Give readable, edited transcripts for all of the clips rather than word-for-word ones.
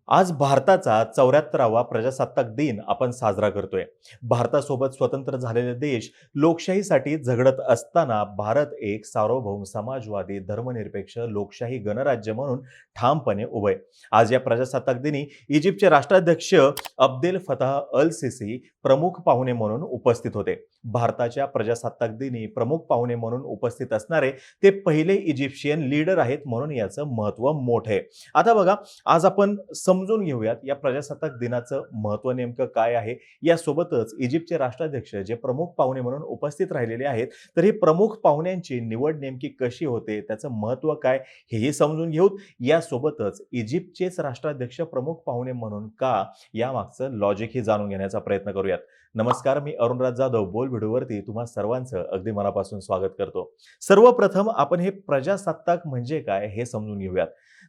आज भारताचा 74वा प्रजासत्ताक दिन आपण साजरा करतोय. भारतासोबत स्वतंत्र झालेले देश लोकशाहीसाठी झगडत असताना भारत एक सार्वभौम समाजवादी धर्मनिरपेक्ष लोकशाही गणराज्य म्हणून ठामपणे उभे आहे. आज या प्रजासत्ताक दिनी इजिप्तचे राष्ट्राध्यक्ष अब्देल फताह अल सिसी प्रमुख पाहुणे म्हणून उपस्थित होते. भारताच्या प्रजासत्ताक दिनी प्रमुख पाहुणे म्हणून उपस्थित असणारे ते पहिले इजिप्शियन लीडर आहेत, म्हणून याचं महत्त्व मोठे आहे. आता बघा, आज आपण समजून घेऊयात या प्रजासत्ताक दिनाचं महत्त्व नेमकं काय आहे. यासोबतच इजिप्तचे राष्ट्राध्यक्ष जे प्रमुख पाहुणे म्हणून उपस्थित राहिलेले आहेत, तर ही प्रमुख पाहुण्यांची निवड नेमकी कशी होते, त्याचं महत्त्व काय हेही समजून घेऊत. यासोबतच इजिप्तचेच राष्ट्राध्यक्ष प्रमुख पाहुणे म्हणून का, यामागचं लॉजिकही जाणून घेण्याचा प्रयत्न करूयात. नमस्कार, मी अरुणराज जाधव बोल व्हिडिओवरती तुम्हा सर्वांचं अगदी मनापासून स्वागत करतो. सर्वप्रथम आपण हे प्रजासत्ताक म्हणजे काय हे समजून घेऊयात.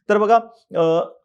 तर बघा,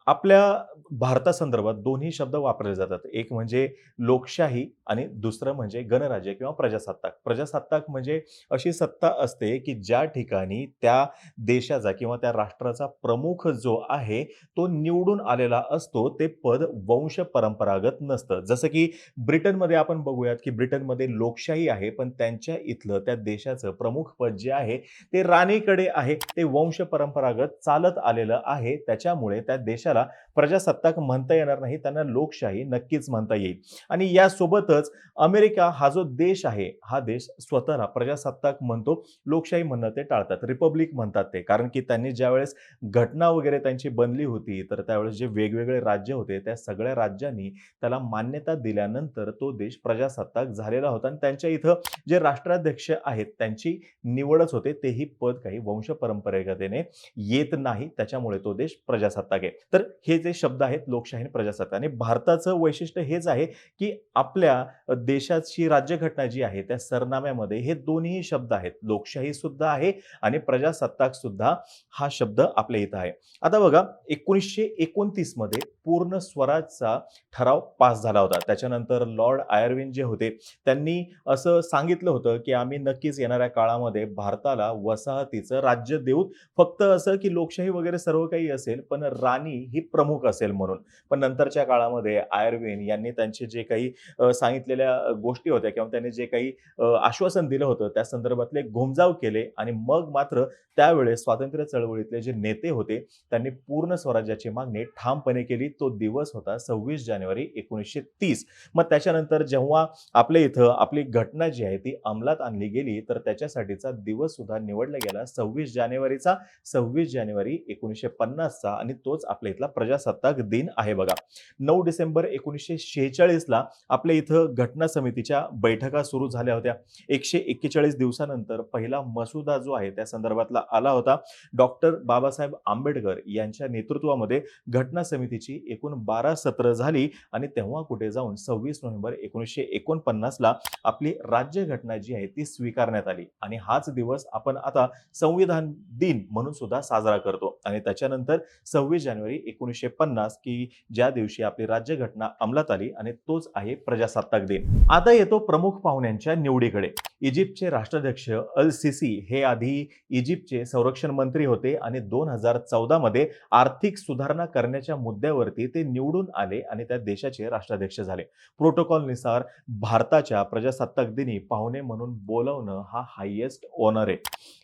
आपल्या भारतासंदर्भात दोन्ही शब्द वापरले जातात. एक म्हणजे लोकशाही आणि दुसरं म्हणजे गणराज्य किंवा प्रजासत्ताक. प्रजासत्ताक म्हणजे अशी सत्ता असते की ज्या ठिकाणी त्या देशाचा किंवा त्या राष्ट्राचा प्रमुख जो आहे तो निवडून आलेला असतो. ते पद वंश परंपरागत नसतं. जसं की ब्रिटनमध्ये आपण बघूयात की ब्रिटनमध्ये लोकशाही आहे, पण त्यांच्या इथलं त्या देशाचं प्रमुख पद जे आहे ते राणीकडे आहे. ते वंश परंपरागत चालत आलेलं आहे. त्याच्यामुळे त्या देशाला प्रजासत्ताक म्हणता येणार नाही, त्यांना लोकशाही नक्कीच म्हणता येईल. आणि यासोबतच अमेरिका हा जो देश आहे, हा देश स्वतःला प्रजासत्ताक म्हणतो. लोकशाही म्हणणं ते टाळतात, रिपब्लिक म्हणतात ते. कारण की त्यांनी ज्यावेळेस घटना वगैरे त्यांची बनली होती, तर त्यावेळेस जे वेगवेगळे राज्य होते त्या सगळ्या राज्यांनी त्याला मान्यता दिल्यानंतर तो देश प्रजासत्ताक झालेला होता. आणि त्यांच्या इथं जे राष्ट्राध्यक्ष आहेत त्यांची निवडच होते. तेही पद काही वंश परंपरेगतेने येत नाही, त्याच्यामुळे तो देश प्रजासत्ताक आहे. तर हे जे शब्द आहेत लोकशाही आणि प्रजासत्ताक, आणि भारताचं वैशिष्ट्य हेच आहे की आपल्या देशाची राज्यघटना जी आहे त्या सरनाम्यामध्ये हे दोन्ही शब्द आहेत. लोकशाही सुद्धा आहे आणि प्रजासत्ताक सुद्धा हा शब्द आपल्या इथं आहे. आता बघा, 1929 मध्ये पूर्ण स्वराजचा ठराव पास झाला होता. त्याच्यानंतर लॉर्ड आयर्विन जे होते त्यांनी असं सांगितलं होतं की आम्ही नक्कीच येणाऱ्या काळामध्ये भारताला वसाहतीचं राज्य देऊ. फक्त असं की लोकशाही वगैरे सर्व काही असेल, पण राणी ही प्रमुख असेल म्हणून. पण नंतरच्या काळामध्ये आयर्विन यांनी त्यांचे जे काही सांगितलेल्या गोष्टी होत्या किंवा त्यांनी जे काही आश्वासन दिलं होतं त्या संदर्भातले घुमजाव केले. आणि मग मात्र त्यावेळेस स्वातंत्र्य चळवळीतले जे नेते होते त्यांनी पूर्ण स्वराज्याची मागणी ठामपणे केली. तो दिवस होता 26 जानेवारी 1930. मग त्याच्यानंतर जेव्हा आपल्या इथं आपली घटना जी आहे ती अंमलात आणली गेली, तर त्याच्यासाठीचा दिवस सुद्धा निवडला गेला 26 जानेवारीचा, 26 जानेवारी 1950चा. आणि तोच आपल्या इथला प्रजासत्ताक दिन आहे बघा. 9 डिसेंबर 1946 ला आपल्या इथं घटना समितीच्या बैठका सुरू झाल्या होत्या. 141 दिवसानंतर पहिला मसुदा जो आहे त्या संदर्भातला आला होता. डॉक्टर बाबासाहेब आंबेडकर यांच्या नेतृत्वामध्ये घटना समितीची एकूण 12 सत्र झाली. आणि तेव्हा कुठे जाऊन 26 नोव्हेंबर 1949 ला आपली राज्यघटना जी आहे ती स्वीकारण्यात आली. आणि हाच दिवस आपण आता संविधान दिन म्हणून सुद्धा साजरा करतो. आणि त्याच्यानंतर 26 जानेवारी 1950 की ज्या दिवशी आपली राज्यघटना अंमलात आली, आणि तोच आहे प्रजासत्ताक दिन. आता येतो प्रमुख पाहुण्यांच्या निवडीकडे. इजिप्तचे राष्ट्राध्यक्ष अल सिसी हे आधी इजिप्तचे संरक्षण मंत्री होते आणि 2014 मध्ये आर्थिक सुधारणा करण्याच्या मुद्द्यावरती ते निवडून आले आणि त्या देशाचे राष्ट्राध्यक्ष झाले. प्रोटोकॉलनुसार भारताच्या प्रजासत्ताक दिनी पाहुणे म्हणून बोलवणं हा हायेस्ट ऑनर आहे.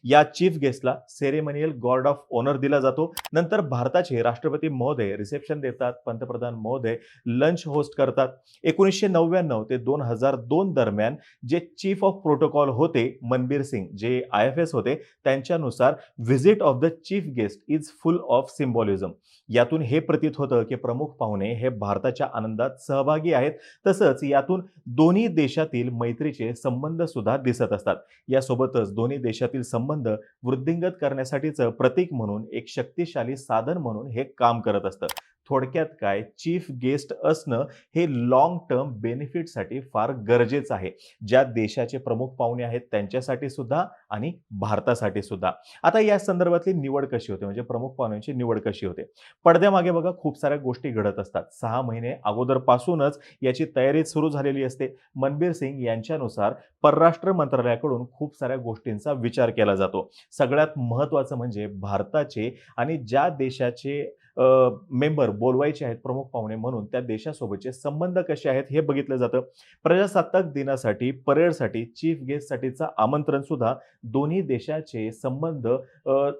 या चीफ गेस्टला सेरेमोनियल गॉर्ड ऑफ ऑनर दिला जातो. नंतर भारताचे राष्ट्रपती महोदय रिसेप्शन देतात, पंतप्रधान महोदय लंच होस्ट करतात. 1999 ते 2002 दरम्यान जे चीफ ऑफ प्रोटोकॉल होते मनबीर सिंग, जे IFS होते, त्यांच्यानुसार visit of the chief guest is full of symbolism. यातून हे प्रतीत होतं की प्रमुख पाहुणे हे भारताच्या आनंदात सहभागी आहेत. तसंच यातून दोन्ही देशातील मैत्रीचे संबंध सुद्धा दिसत असतात. यासोबतच दोन्ही देशातील संबंध वृद्धिंगत करण्यासाठीचं प्रतीक म्हणून एक शक्तिशाली साधन म्हणून हे काम करत असतं. थोडक्यात काय, चीफ गेस्ट असणं हे लॉंग टर्म बेनिफिटसाठी फार गरजेचं आहे. ज्या देशाचे प्रमुख पाहुणे आहेत त्यांच्यासाठी सुद्धा आणि भारतासाठी सुद्धा. आता या संदर्भातली निवड कशी होते, म्हणजे प्रमुख पाहुण्यांची निवड कशी होते. पडद्यामागे बघा खूप साऱ्या गोष्टी घडत असतात. 6 महिने अगोदरपासूनच याची तयारी सुरू झालेली असते. मनबीर सिंग यांच्यानुसार परराष्ट्र मंत्रालयाकडून खूप साऱ्या गोष्टींचा विचार केला जातो. सगळ्यात महत्त्वाचं म्हणजे भारताचे आणि ज्या देशाचे मेंबर बोलवायचे आहेत प्रमुख पाहुणे म्हणून, त्या देशासोबतचे संबंध कसे आहेत हे बघितलं जातं. प्रजासत्ताक दिनासाठी, परेडसाठी, चीफ गेस्टसाठीचं आमंत्रण सुद्धा दोन्ही देशाचे संबंध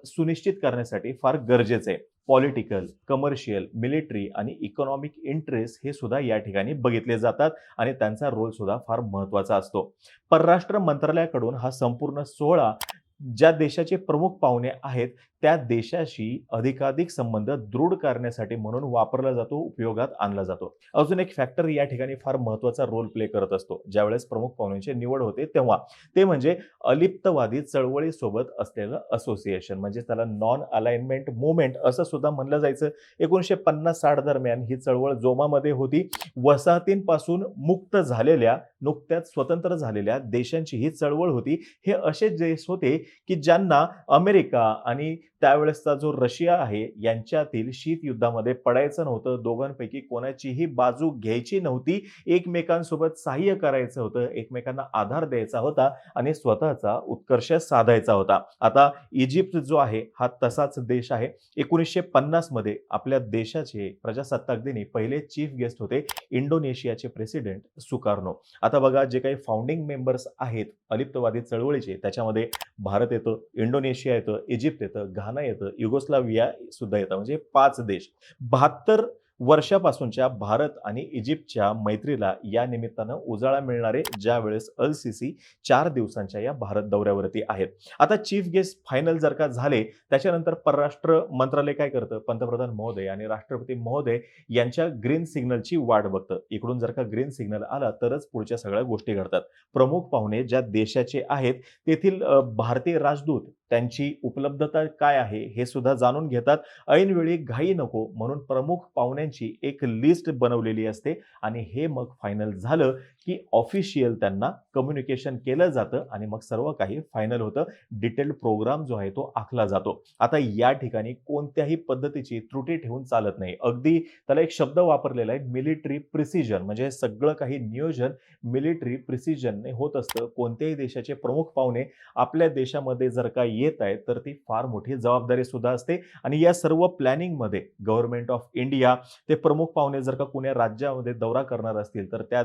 सुनिश्चित करण्यासाठी फार गरजेचं आहे. पॉलिटिकल, कमर्शियल, मिलिटरी आणि इकॉनॉमिक इंटरेस्ट हे सुद्धा या ठिकाणी बघितले जातात आणि त्यांचा रोल सुद्धा फार महत्त्वाचा असतो. परराष्ट्र मंत्रालयाकडून हा संपूर्ण सोहळा ज्या देशाचे प्रमुख पाहुणे आहेत, त्या देशाशी अधिकाधिक संबंध दृढ करण्यासाठी म्हणून वापरला जातो, उपयोगात आणला जातो. अजून एक फॅक्टर या ठिकाणी फार महत्त्वाचा रोल प्ले करत असतो, ज्यावेळेस प्रमुख पाहुण्यांची निवड होते तेव्हा. ते म्हणजे अलिप्तवादी चळवळीसोबत असलेलं असोसिएशन, म्हणजे त्याला नॉन अलाइनमेंट मूव्हमेंट असं सुद्धा म्हणलं जायचं. 1950-60 दरम्यान ही चळवळ जोमामध्ये होती. वसाहतींपासून मुक्त झालेल्या, नुकत्याच स्वतंत्र झालेल्या देशांची ही चळवळ होती. हे असे देश होते की ज्यांना अमेरिका आणि त्यावेळेसचा जो रशिया आहे यांच्यातील शीतयुद्धामध्ये पडायचं नव्हतं. दोघांपैकी कोणाचीही बाजू घ्यायची नव्हती. एकमेकांसोबत सहाय्य करायचं होतं, एकमेकांना आधार द्यायचा होता आणि स्वतःचा उत्कर्ष साधायचा होता. आता इजिप्त जो आहे हा तसाच देश आहे. 1950 मध्ये आपल्या देशाचे प्रजासत्ताक दिनी पहिले चीफ गेस्ट होते इंडोनेशियाचे प्रेसिडेंट सुकार्नो. आता बघा, जे काही फाउंडिंग मेंबर्स आहेत अलिप्तवादी चळवळीचे, त्याच्यामध्ये भारत येतो, इंडोनेशिया येतं, इजिप्त येतं, घाना येतं, युगोस्लाविया सुद्धा येतं, म्हणजे 5 देश. 72 वर्षापासूनच्या भारत आणि इजिप्तच्या मैत्रीला या निमित्तानं उजाळा मिळणार आहे, ज्यावेळेस अल सिसी 4 दिवसांच्या या भारत दौऱ्यावरती आहेत. आता चीफ गेस्ट फायनल जर का झाले, त्याच्यानंतर परराष्ट्र मंत्रालय काय करतं, पंतप्रधान महोदय आणि राष्ट्रपती महोदय यांच्या ग्रीन सिग्नलची वाट बघतं. इकडून जर का ग्रीन सिग्नल आला तरच पुढच्या सगळ्या गोष्टी घडतात. प्रमुख पाहुणे ज्या देशाचे आहेत तेथील भारतीय राजदूत, त्यांची उपलब्धता काय आहे हे सुद्धा जाणून घेतात. ऐनवेळी घाई नको म्हणून प्रमुख पाहुण्यांची एक लिस्ट बनवलेली असते आणि हे मग फायनल झालं की ऑफिशियल त्यांना कम्युनिकेशन केलं जातं आणि मग सर्व काही फायनल होतं. डिटेल्ड प्रोग्राम जो आहे तो आखला जातो. आता या ठिकाणी कोणत्याही पद्धतीची त्रुटी ठेवून चालत नाही. अगदी त्याला एक शब्द वापरलेला आहे, मिलिटरी प्रिसिजन, म्हणजे सगळं काही नियोजन मिलिटरी प्रिसिजनने होत असतं. कोणत्याही देशाचे प्रमुख पाहुणे आपल्या देशामध्ये जर का येत आहेत तर ती फार मोठी जबाबदारी सुद्धा असते आणि या सर्व प्लॅनिंगमध्ये गव्हर्नमेंट ऑफ इंडिया, ते प्रमुख पाहुणे जर का कुण्या राज्यामध्ये दौरा करणार असतील तर त्या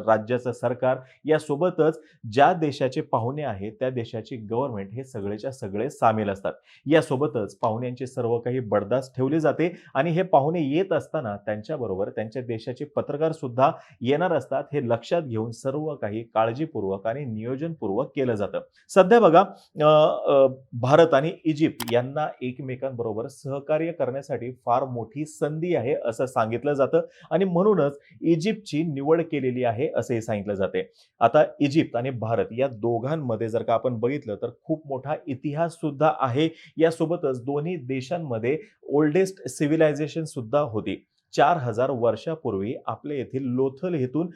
राज्याचं सरकार, यासोबतच ज्या देशाचे पाहुणे आहेत त्या देशाची गव्हर्नमेंट, हे सगळेच्या सगळे सामील असतात. यासोबतच पाहुण्यांची सर्व काही बडदास्त ठेवली जाते आणि हे पाहुणे येत असताना त्यांच्याबरोबर त्यांच्या देशाचे पत्रकार सुद्धा येणार असतात. हे लक्षात घेऊन सर्व काही काळजीपूर्वक आणि नियोजनपूर्वक केलं जातं. सध्या बघा, भारत आणि इजिप्त यांना एकमेकांबरोबर सहकार्य करण्यासाठी फार मोठी संधी आहे असं सांगितलं जातं आणि म्हणूनच इजिप्तची निवड केलेली आहे असेही सांगितलं जाते. आता इजिप्त आणि भारत या दोघांमध्ये जर का आपण बघितलं तर खूप मोठा इतिहास सुद्धा आहे. यासोबतच दोन्ही देशांमध्ये ओल्डेस्ट सिव्हिलायझेशन सुद्धा होती. 4000 वर्षापूर्वी आपल्या येथील लोथल येथून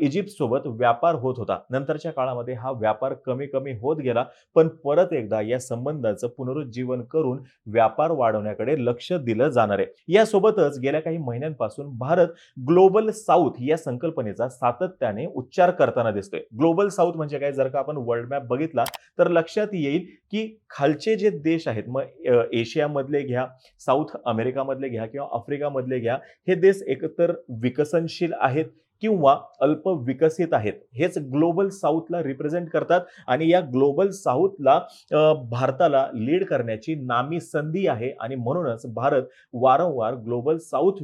इजिप्त सोबत व्यापार होत होता. नंतरच्या काळामध्ये हा व्यापार कमी कमी होत गेला, पण परत एकदा या संबंधाचं पुनरुज्जीवन करून व्यापार वाढवण्याकडे लक्ष दिलं जाणार आहे. यासोबतच गेल्या काही महिन्यांपासून भारत ग्लोबल साऊथ या संकल्पनेचा सातत्याने उच्चार करताना दिसतोय. ग्लोबल साऊथ म्हणजे काय, जर का आपण वर्ल्ड मॅप बघितला तर लक्षात येईल की खालचे जे देश आहेत, मग एशियामधले घ्या, साऊथ अमेरिकामधले घ्या किंवा आफ्रिकामधले घ्या, हे देश एकतर विकसनशील आहेत किंवा अल्प विकसित आहेत. हेच ग्लोबल साऊथला रिप्रेझेंट करतात आणि या ग्लोबल साऊथला भारताला लीड करण्याची नामी संधी आहे आणि म्हणूनच भारत वारंवार ग्लोबल साऊथ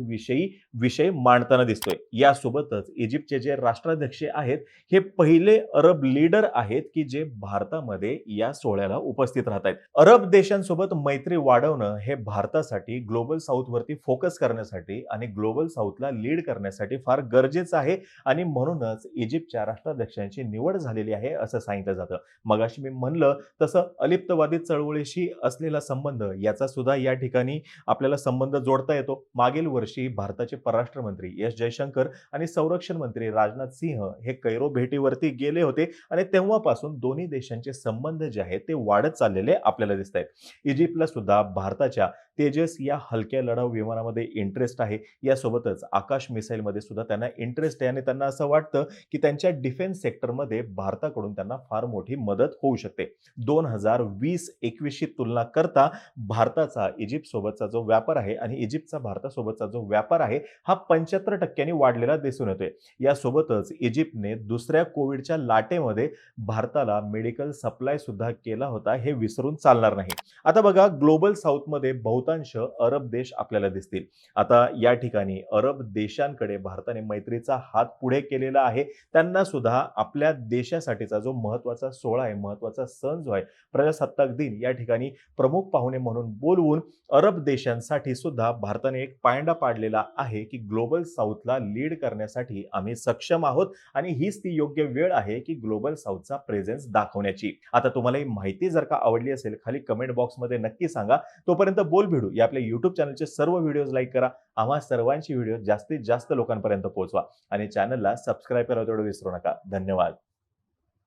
विषय मांडताना दिसतोय. यासोबतच इजिप्तचे जे राष्ट्राध्यक्ष आहेत हे पहिले अरब लीडर आहेत की जे भारतामध्ये या सोहळ्याला उपस्थित राहत आहेत. अरब देशांसोबत मैत्री वाढवणं हे भारतासाठी ग्लोबल साऊथवरती फोकस करण्यासाठी आणि ग्लोबल साऊथला लीड करण्यासाठी फार गरजेचं आहे आणि म्हणूनच इजिप्तच्या राष्ट्राध्यक्षांची निवड झालेली आहे असं सांगितलं जातं. मगाशी मी म्हणलं तसं अलिप्तवादी चळवळीशी असलेला संबंध, याचा सुद्धा या ठिकाणी आपल्याला संबंध जोडता येतो. मागील वर्षी भारताचे परराष्ट्र मंत्री एस जयशंकर आणि संरक्षण मंत्री राजनाथ सिंह हे कैरो भेटीवरती गेले होते आणि तेव्हापासून दोन्ही देशांचे संबंध जे आहेत ते वाढत चाललेले आपल्याला दिसत आहेत. इजिप्तला सुद्धा भारताच्या तेजस या हलक्या लढाऊ विमानामध्ये इंटरेस्ट आहे. यासोबतच आकाश मिसाईल मध्ये सुद्धा त्यांना इंटरेस्ट इंटरेस्ट आहे आणि त्यांना असं वाटतं, की त्यांच्या डिफेन्स सेक्टरमध्ये भारताकडून त्यांना फार मोठी मदत होऊ शकते. 2020-21 शी तुलना करता भारताचा इजिप्तसोबतचा जो व्यापार आहे आणि इजिप्तचा भारतासोबतचा जो व्यापार आहे, हा 75% वाढलेला दिसून येतोय. यासोबतच इजिप्तने दुसऱ्या कोविडच्या लाटेमध्ये भारताला मेडिकल सप्लाय सुद्धा केला होता, हे विसरून चालणार नाही. आता बघा ग्लोबल साऊथमध्ये बहुतांश अरब देश आपल्याला दिसतील. आता या ठिकाणी अरब देशांकडे भारताने मैत्रीचा हात पुढे केलेला आहे. त्यांना सुद्धा आपल्या देशासाठीचा जो महत्त्वाचा सोहळा आहे, महत्त्वाचा सण जो आहे, प्रजासत्ताक दिन या ठिकाणी प्रमुख पाहुणे म्हणून बोलवून अरब देशांसाठी सुद्धा भारताने एक पायंडा पाडलेला आहे, की ग्लोबल साऊथला लीड करण्यासाठी आम्ही सक्षम आहोत आणि हीच ती योग्य वेळ आहे, की ग्लोबल साऊथचा प्रेझेन्स दाखवण्याची. आता तुम्हाला ही माहिती जर का आवडली असेल, खाली कमेंट बॉक्समध्ये नक्की सांगा. तोपर्यंत बोल भिडू या आपल्या YouTube चॅनलचे सर्व व्हिडिओज लाईक करा. आम्हा सर्वांची व्हिडिओ जास्तीत जास्त लोकांपर्यंत पोहोचवा आणि चॅनलला सबस्क्राईब करायला तेवढं विसरू नका. धन्यवाद.